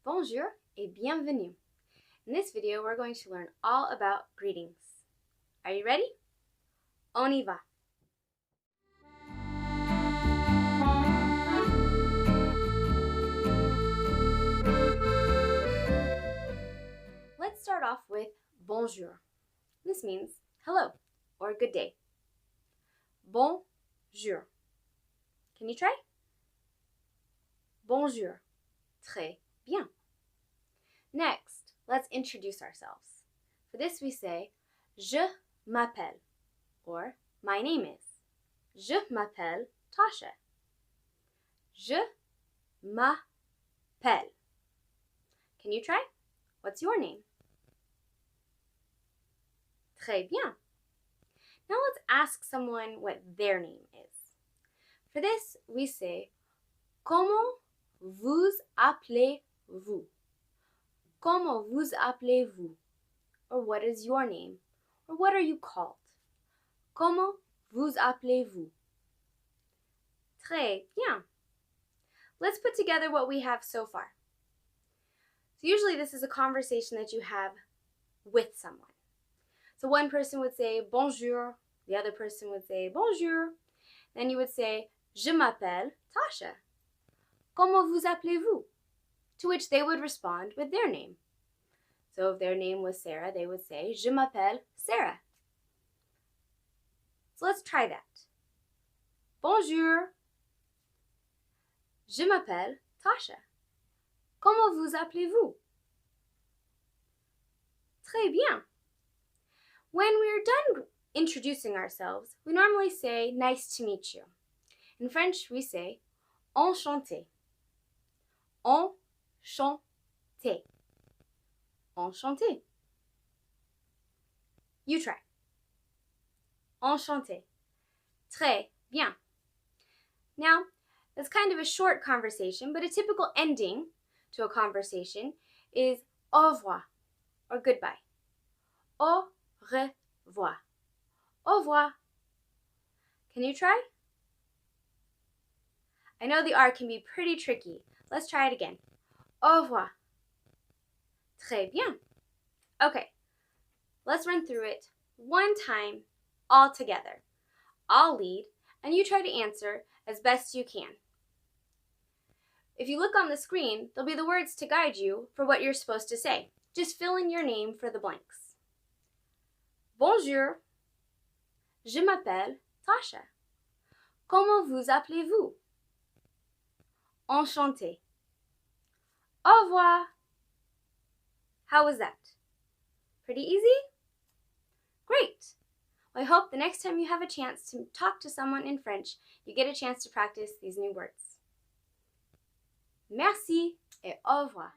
Bonjour et bienvenue. In this video, we're going to learn all about greetings. Are you ready? On y va. Let's start off with bonjour. This means hello or good day. Bonjour. Can you try? Bonjour. Très bien. Next, let's introduce ourselves. For this we say, je m'appelle, or my name is. Je m'appelle Tasha. Je m'appelle. Can you try? What's your name? Très bien. Now let's ask someone what their name is. For this, we say, comment vous appelez-vous? Comment vous appelez-vous? Or what is your name? Or what are you called? Comment vous appelez-vous? Très bien. Let's put together what we have so far. So usually this is a conversation that you have with someone. So one person would say bonjour, the other person would say bonjour. Then you would say, je m'appelle Tasha. Comment vous appelez-vous? To which they would respond with their name. So if their name was Sarah, they would say, je m'appelle Sarah. So let's try that. Bonjour. Je m'appelle Tasha. Comment vous appelez-vous? Très bien. When we're done introducing ourselves, we normally say, nice to meet you. In French, we say, enchanté. Enchanté. Enchanté. You try. Enchanté. Très bien. Now, that's kind of a short conversation, but a typical ending to a conversation is au revoir, or goodbye. Au revoir. Au revoir. Can you try? I know the R can be pretty tricky. Let's try it again. Au revoir. Très bien. Okay, let's run through it one time all together. I'll lead, and you try to answer as best you can. If you look on the screen, there'll be the words to guide you for what you're supposed to say. Just fill in your name for the blanks. Bonjour. Je m'appelle Tasha. Comment vous appelez-vous? Enchanté. Au revoir. How was that? Pretty easy? Great. Well, I hope the next time you have a chance to talk to someone in French, you get a chance to practice these new words. Merci et au revoir.